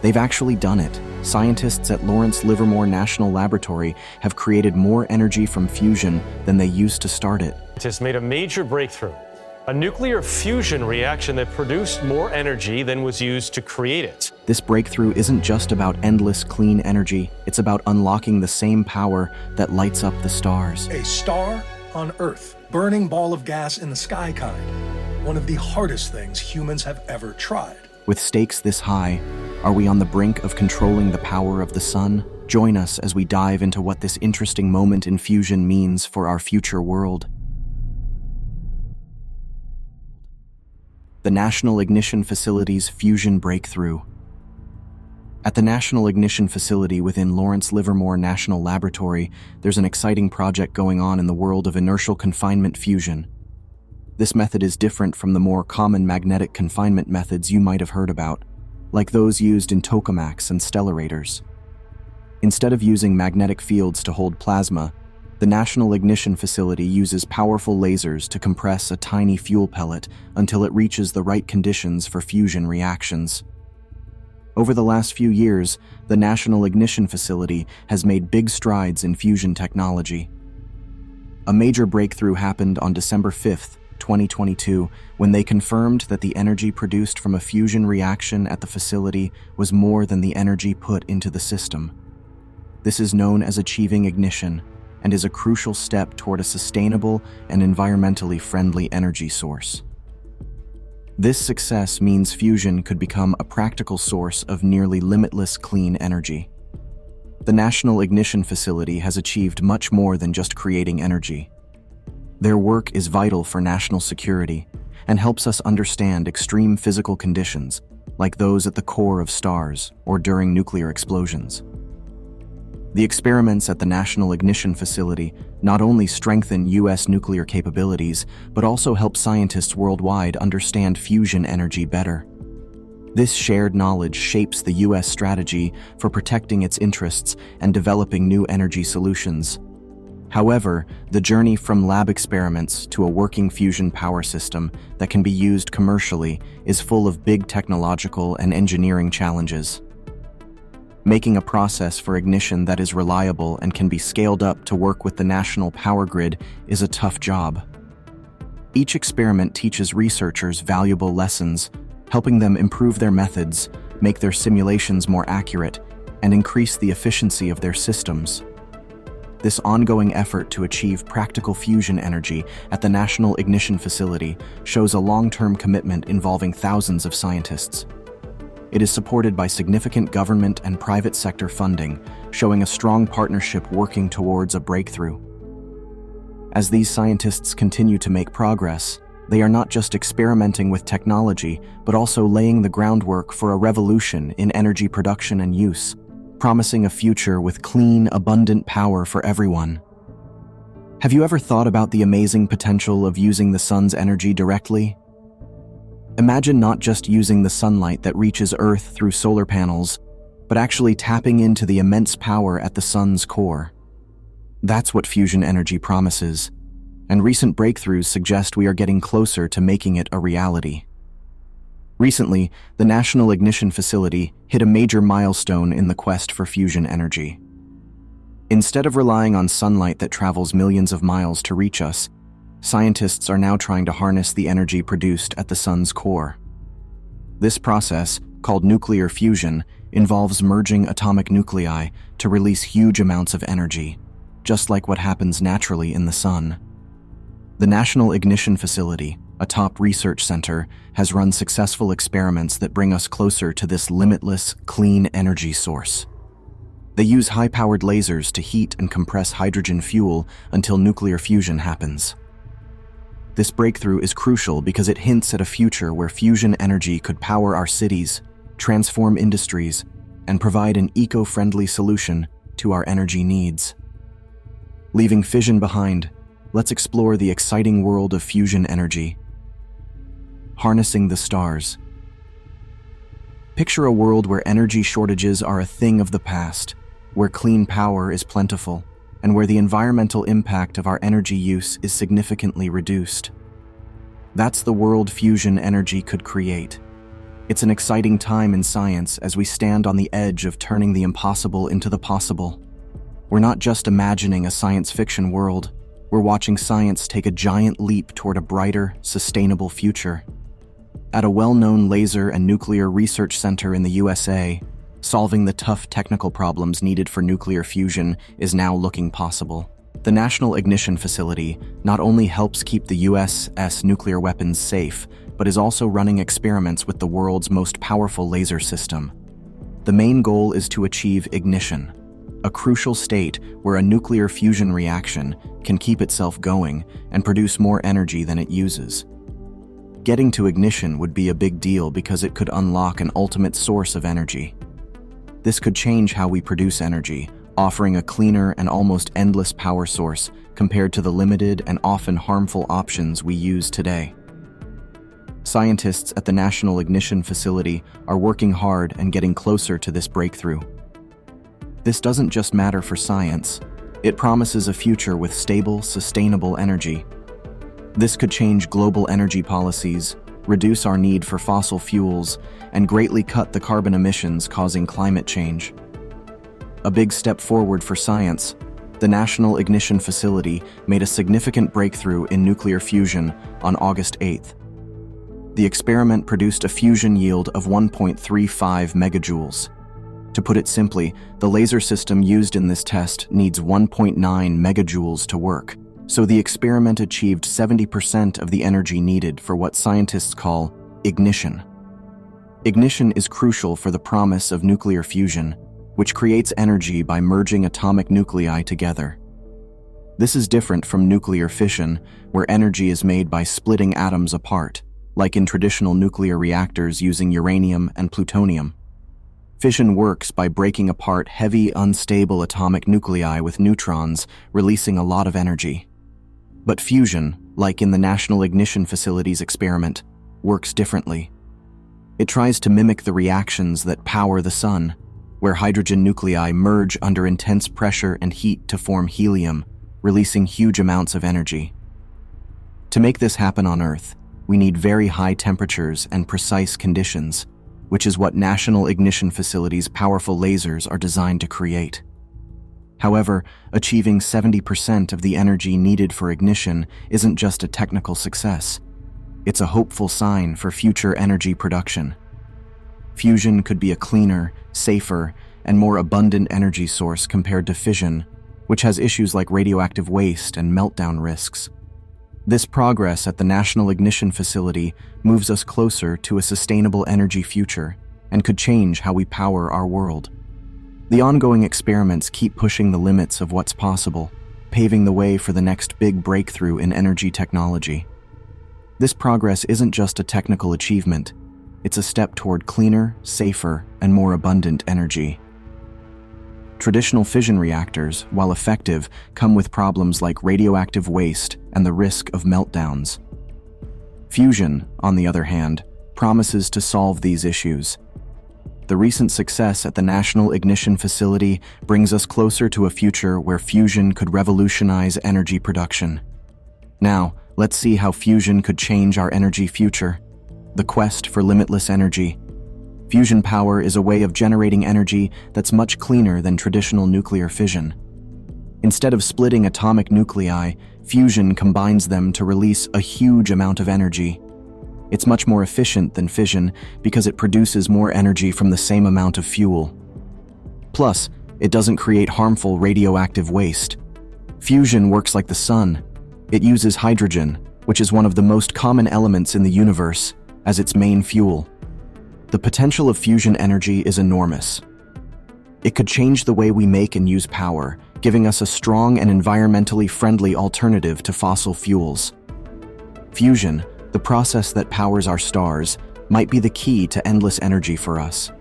They've actually done it. Scientists at Lawrence Livermore National Laboratory have created more energy from fusion than they used to start it. Scientists made a major breakthrough, a nuclear fusion reaction that produced more energy than was used to create it. This breakthrough isn't just about endless clean energy, it's about unlocking the same power that lights up the stars. A star on Earth, burning ball of gas in the sky kind. One of the hardest things humans have ever tried. With stakes this high, are we on the brink of controlling the power of the sun? Join us as we dive into what this interesting moment in fusion means for our future world. The National Ignition Facility's fusion breakthrough. At the National Ignition Facility within Lawrence Livermore National Laboratory, there's an exciting project going on in the world of inertial confinement fusion. This method is different from the more common magnetic confinement methods you might have heard about, like those used in tokamaks and stellarators. Instead of using magnetic fields to hold plasma, the National Ignition Facility uses powerful lasers to compress a tiny fuel pellet until it reaches the right conditions for fusion reactions. Over the last few years, the National Ignition Facility has made big strides in fusion technology. A major breakthrough happened on December 5th, 2022, when they confirmed that the energy produced from a fusion reaction at the facility was more than the energy put into the system. This is known as achieving ignition and is a crucial step toward a sustainable and environmentally friendly energy source. This success means fusion could become a practical source of nearly limitless clean energy. The National Ignition Facility has achieved much more than just creating energy. Their work is vital for national security and helps us understand extreme physical conditions like those at the core of stars or during nuclear explosions. The experiments at the National Ignition Facility not only strengthen U.S. nuclear capabilities, but also help scientists worldwide understand fusion energy better. This shared knowledge shapes the U.S. strategy for protecting its interests and developing new energy solutions. However, the journey from lab experiments to a working fusion power system that can be used commercially is full of big technological and engineering challenges. Making a process for ignition that is reliable and can be scaled up to work with the national power grid is a tough job. Each experiment teaches researchers valuable lessons, helping them improve their methods, make their simulations more accurate, and increase the efficiency of their systems. This ongoing effort to achieve practical fusion energy at the National Ignition Facility shows a long-term commitment involving thousands of scientists. It is supported by significant government and private sector funding, showing a strong partnership working towards a breakthrough. As these scientists continue to make progress, they are not just experimenting with technology, but also laying the groundwork for a revolution in energy production and use, promising a future with clean, abundant power for everyone. Have you ever thought about the amazing potential of using the sun's energy directly? Imagine not just using the sunlight that reaches Earth through solar panels, but actually tapping into the immense power at the sun's core. That's what fusion energy promises, and recent breakthroughs suggest we are getting closer to making it a reality. Recently, the National Ignition Facility hit a major milestone in the quest for fusion energy. Instead of relying on sunlight that travels millions of miles to reach us, scientists are now trying to harness the energy produced at the sun's core. This process, called nuclear fusion, involves merging atomic nuclei to release huge amounts of energy, just like what happens naturally in the sun. The National Ignition Facility, a top research center, has run successful experiments that bring us closer to this limitless, clean energy source. They use high-powered lasers to heat and compress hydrogen fuel until nuclear fusion happens. This breakthrough is crucial because it hints at a future where fusion energy could power our cities, transform industries, and provide an eco-friendly solution to our energy needs. Leaving fission behind, let's explore the exciting world of fusion energy. Harnessing the stars. Picture a world where energy shortages are a thing of the past, where clean power is plentiful, and where the environmental impact of our energy use is significantly reduced. That's the world fusion energy could create. It's an exciting time in science as we stand on the edge of turning the impossible into the possible. We're not just imagining a science fiction world, we're watching science take a giant leap toward a brighter, sustainable future. At a well-known laser and nuclear research center in the USA, solving the tough technical problems needed for nuclear fusion is now looking possible. The National Ignition Facility not only helps keep the US's nuclear weapons safe, but is also running experiments with the world's most powerful laser system. The main goal is to achieve ignition, a crucial state where a nuclear fusion reaction can keep itself going and produce more energy than it uses. Getting to ignition would be a big deal because it could unlock an ultimate source of energy. This could change how we produce energy, offering a cleaner and almost endless power source compared to the limited and often harmful options we use today. Scientists at the National Ignition Facility are working hard and getting closer to this breakthrough. This doesn't just matter for science, it promises a future with stable, sustainable energy. This could change global energy policies, reduce our need for fossil fuels, and greatly cut the carbon emissions causing climate change. A big step forward for science, the National Ignition Facility made a significant breakthrough in nuclear fusion on August 8th. The experiment produced a fusion yield of 1.35 megajoules. To put it simply, the laser system used in this test needs 1.9 megajoules to work, so the experiment achieved 70% of the energy needed for what scientists call ignition. Ignition is crucial for the promise of nuclear fusion, which creates energy by merging atomic nuclei together. This is different from nuclear fission, where energy is made by splitting atoms apart, like in traditional nuclear reactors using uranium and plutonium. Fission works by breaking apart heavy, unstable atomic nuclei with neutrons, releasing a lot of energy. But fusion, like in the National Ignition Facility's experiment, works differently. It tries to mimic the reactions that power the sun, where hydrogen nuclei merge under intense pressure and heat to form helium, releasing huge amounts of energy. To make this happen on Earth, we need very high temperatures and precise conditions, which is what National Ignition Facility's powerful lasers are designed to create. However, achieving 70% of the energy needed for ignition isn't just a technical success. It's a hopeful sign for future energy production. Fusion could be a cleaner, safer, and more abundant energy source compared to fission, which has issues like radioactive waste and meltdown risks. This progress at the National Ignition Facility moves us closer to a sustainable energy future and could change how we power our world. The ongoing experiments keep pushing the limits of what's possible, paving the way for the next big breakthrough in energy technology. This progress isn't just a technical achievement, it's a step toward cleaner, safer, and more abundant energy. Traditional fission reactors, while effective, come with problems like radioactive waste and the risk of meltdowns. Fusion, on the other hand, promises to solve these issues. The recent success at the National Ignition Facility brings us closer to a future where fusion could revolutionize energy production. Now, let's see how fusion could change our energy future. The quest for limitless energy. Fusion power is a way of generating energy that's much cleaner than traditional nuclear fission. Instead of splitting atomic nuclei, fusion combines them to release a huge amount of energy. It's much more efficient than fission because it produces more energy from the same amount of fuel. Plus, it doesn't create harmful radioactive waste. Fusion works like the sun. It uses hydrogen, which is one of the most common elements in the universe, as its main fuel. The potential of fusion energy is enormous. It could change the way we make and use power, giving us a strong and environmentally friendly alternative to fossil fuels. Fusion, the process that powers our stars, might be the key to endless energy for us.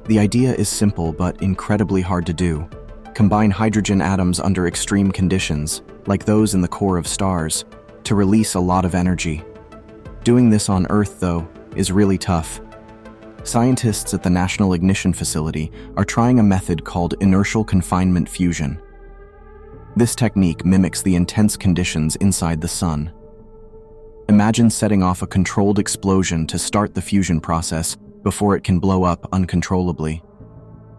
The idea is simple but incredibly hard to do. Combine hydrogen atoms under extreme conditions, like those in the core of stars, to release a lot of energy. Doing this on Earth, though, is really tough. Scientists at the National Ignition Facility are trying a method called inertial confinement fusion. This technique mimics the intense conditions inside the sun. Imagine setting off a controlled explosion to start the fusion process before it can blow up uncontrollably.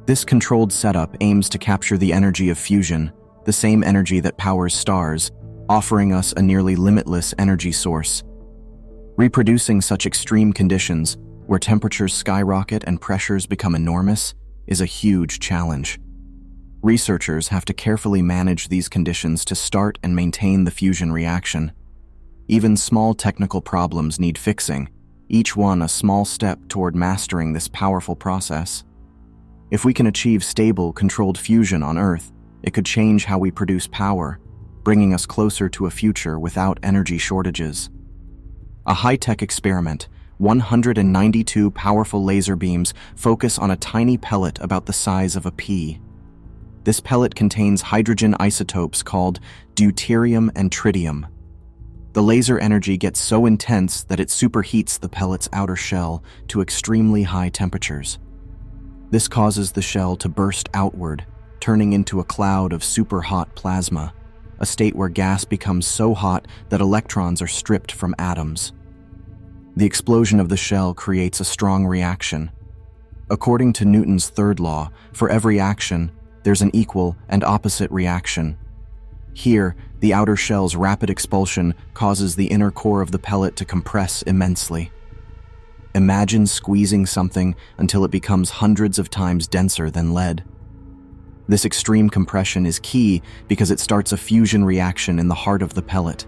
This controlled setup aims to capture the energy of fusion, the same energy that powers stars, offering us a nearly limitless energy source. Reproducing such extreme conditions, where temperatures skyrocket and pressures become enormous, is a huge challenge. Researchers have to carefully manage these conditions to start and maintain the fusion reaction. Even small technical problems need fixing, each one a small step toward mastering this powerful process. If we can achieve stable, controlled fusion on Earth, it could change how we produce power, bringing us closer to a future without energy shortages. A high-tech experiment, 192 powerful laser beams focus on a tiny pellet about the size of a pea. This pellet contains hydrogen isotopes called deuterium and tritium. The laser energy gets so intense that it superheats the pellet's outer shell to extremely high temperatures. This causes the shell to burst outward, turning into a cloud of super-hot plasma, a state where gas becomes so hot that electrons are stripped from atoms. The explosion of the shell creates a strong reaction. According to Newton's third law, for every action, there's an equal and opposite reaction. Here, the outer shell's rapid expulsion causes the inner core of the pellet to compress immensely. Imagine squeezing something until it becomes hundreds of times denser than lead. This extreme compression is key because it starts a fusion reaction in the heart of the pellet.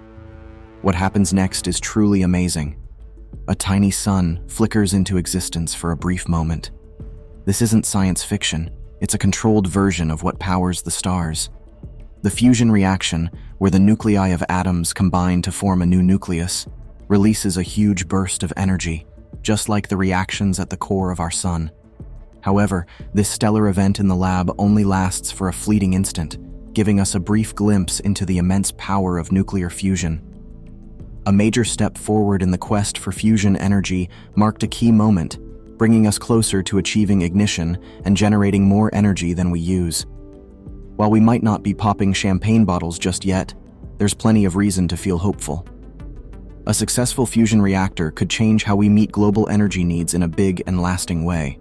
What happens next is truly amazing. A tiny sun flickers into existence for a brief moment. This isn't science fiction, it's a controlled version of what powers the stars. The fusion reaction, where the nuclei of atoms combine to form a new nucleus, releases a huge burst of energy, just like the reactions at the core of our sun. However, this stellar event in the lab only lasts for a fleeting instant, giving us a brief glimpse into the immense power of nuclear fusion. A major step forward in the quest for fusion energy marked a key moment, bringing us closer to achieving ignition and generating more energy than we use. While we might not be popping champagne bottles just yet, there's plenty of reason to feel hopeful. A successful fusion reactor could change how we meet global energy needs in a big and lasting way.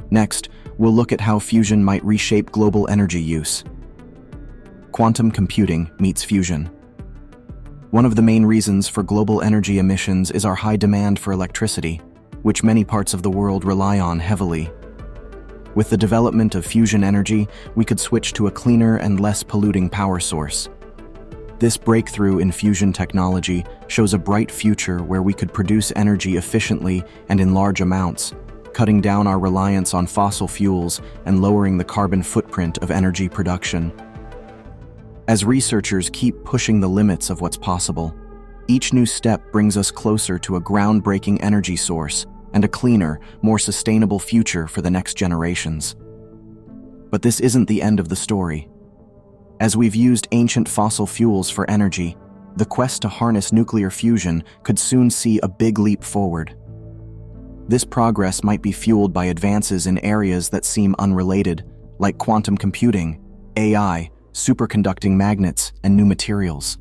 Next, we'll look at how fusion might reshape global energy use. Quantum computing meets fusion. One of the main reasons for global energy emissions is our high demand for electricity, which many parts of the world rely on heavily. With the development of fusion energy, we could switch to a cleaner and less polluting power source. This breakthrough in fusion technology shows a bright future where we could produce energy efficiently and in large amounts, cutting down our reliance on fossil fuels and lowering the carbon footprint of energy production. As researchers keep pushing the limits of what's possible, each new step brings us closer to a groundbreaking energy source and a cleaner, more sustainable future for the next generations. But this isn't the end of the story. As we've used ancient fossil fuels for energy, the quest to harness nuclear fusion could soon see a big leap forward. This progress might be fueled by advances in areas that seem unrelated, like quantum computing, AI, superconducting magnets, and new materials.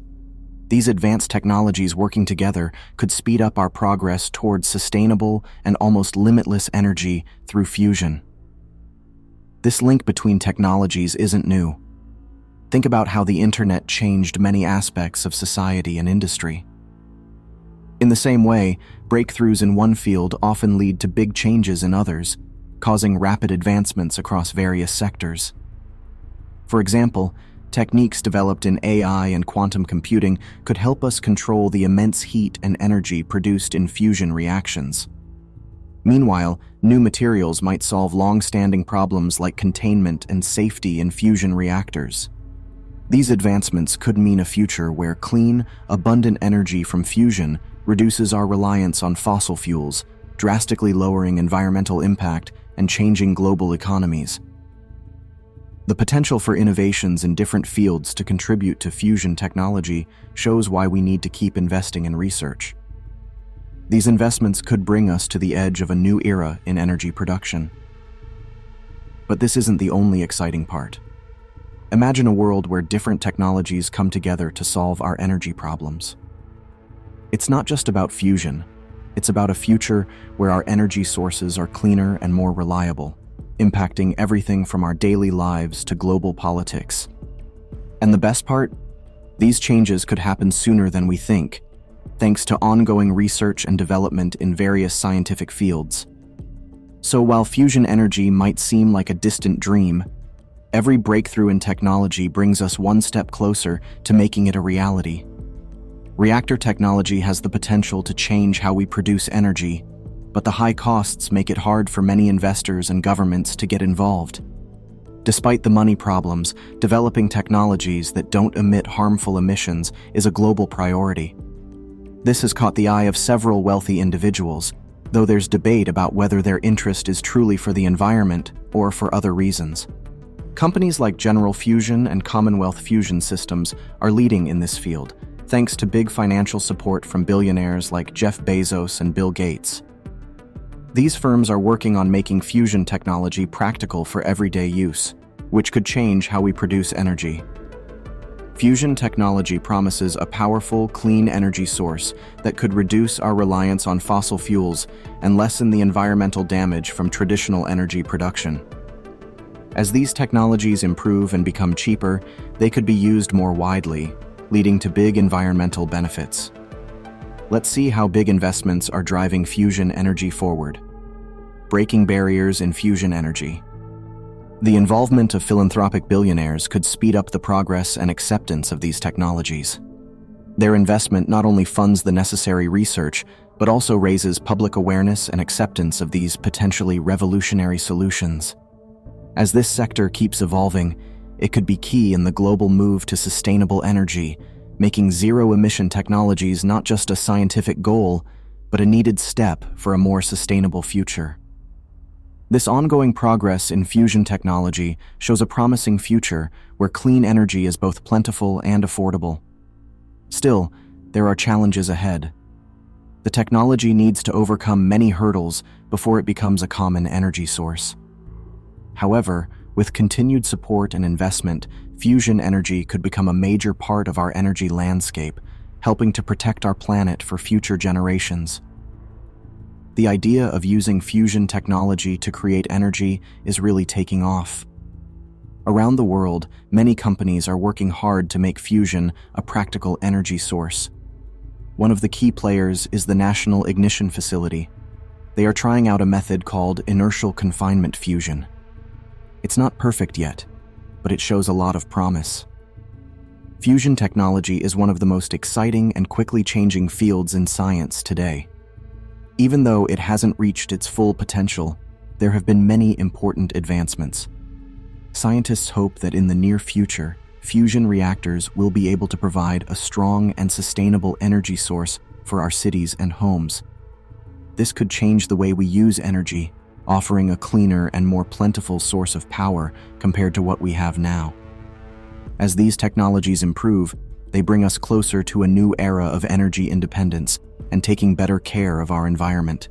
These advanced technologies working together could speed up our progress towards sustainable and almost limitless energy through fusion. This link between technologies isn't new. Think about how the internet changed many aspects of society and industry. In the same way, breakthroughs in one field often lead to big changes in others, causing rapid advancements across various sectors. For example, techniques developed in AI and quantum computing could help us control the immense heat and energy produced in fusion reactions. Meanwhile, new materials might solve long-standing problems like containment and safety in fusion reactors. These advancements could mean a future where clean, abundant energy from fusion reduces our reliance on fossil fuels, drastically lowering environmental impact and changing global economies. The potential for innovations in different fields to contribute to fusion technology shows why we need to keep investing in research. These investments could bring us to the edge of a new era in energy production. But this isn't the only exciting part. Imagine a world where different technologies come together to solve our energy problems. It's not just about fusion. It's about a future where our energy sources are cleaner and more reliable, impacting everything from our daily lives to global politics. And the best part? These changes could happen sooner than we think, thanks to ongoing research and development in various scientific fields. So while fusion energy might seem like a distant dream, every breakthrough in technology brings us one step closer to making it a reality. Reactor technology has the potential to change how we produce energy, but the high costs make it hard for many investors and governments to get involved. Despite the money problems, developing technologies that don't emit harmful emissions is a global priority. This has caught the eye of several wealthy individuals, though there's debate about whether their interest is truly for the environment or for other reasons. Companies like General Fusion and Commonwealth Fusion Systems are leading in this field, thanks to big financial support from billionaires like Jeff Bezos and Bill Gates. These firms are working on making fusion technology practical for everyday use, which could change how we produce energy. Fusion technology promises a powerful, clean energy source that could reduce our reliance on fossil fuels and lessen the environmental damage from traditional energy production. As these technologies improve and become cheaper, they could be used more widely, leading to big environmental benefits. Let's see how big investments are driving fusion energy forward. Breaking barriers in fusion energy. The involvement of philanthropic billionaires could speed up the progress and acceptance of these technologies. Their investment not only funds the necessary research, but also raises public awareness and acceptance of these potentially revolutionary solutions. As this sector keeps evolving, it could be key in the global move to sustainable energy, making zero-emission technologies not just a scientific goal, but a needed step for a more sustainable future. This ongoing progress in fusion technology shows a promising future where clean energy is both plentiful and affordable. Still, there are challenges ahead. The technology needs to overcome many hurdles before it becomes a common energy source. However, with continued support and investment, fusion energy could become a major part of our energy landscape, helping to protect our planet for future generations. The idea of using fusion technology to create energy is really taking off. Around the world, many companies are working hard to make fusion a practical energy source. One of the key players is the National Ignition Facility. They are trying out a method called inertial confinement fusion. It's not perfect yet, but it shows a lot of promise. Fusion technology is one of the most exciting and quickly changing fields in science today. Even though it hasn't reached its full potential, there have been many important advancements. Scientists hope that in the near future, fusion reactors will be able to provide a strong and sustainable energy source for our cities and homes. This could change the way we use energy, offering a cleaner and more plentiful source of power compared to what we have now. As these technologies improve, they bring us closer to a new era of energy independence and taking better care of our environment.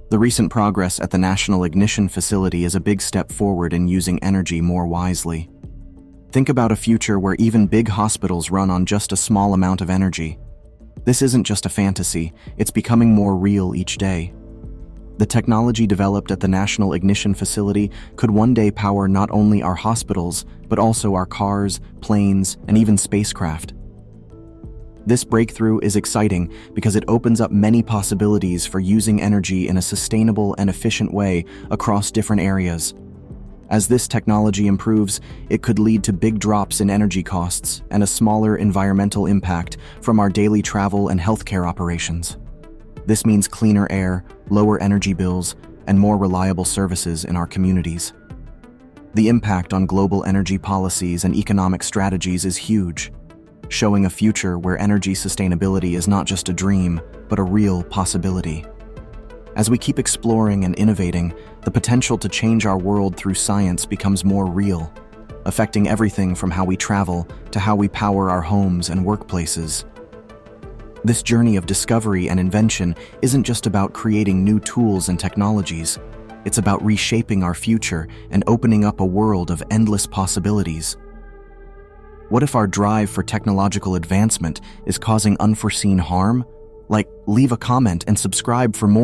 The recent progress at the National Ignition Facility is a big step forward in using energy more wisely. Think about a future where even big hospitals run on just a small amount of energy. This isn't just a fantasy, it's becoming more real each day. The technology developed at the National Ignition Facility could one day power not only our hospitals, but also our cars, planes, and even spacecraft. This breakthrough is exciting because it opens up many possibilities for using energy in a sustainable and efficient way across different areas. As this technology improves, it could lead to big drops in energy costs and a smaller environmental impact from our daily travel and healthcare operations. This means cleaner air, lower energy bills, and more reliable services in our communities. The impact on global energy policies and economic strategies is huge, showing a future where energy sustainability is not just a dream, but a real possibility. As we keep exploring and innovating, the potential to change our world through science becomes more real, affecting everything from how we travel to how we power our homes and workplaces. This journey of discovery and invention isn't just about creating new tools and technologies. It's about reshaping our future and opening up a world of endless possibilities. What if our drive for technological advancement is causing unforeseen harm Like, leave a comment and subscribe for more.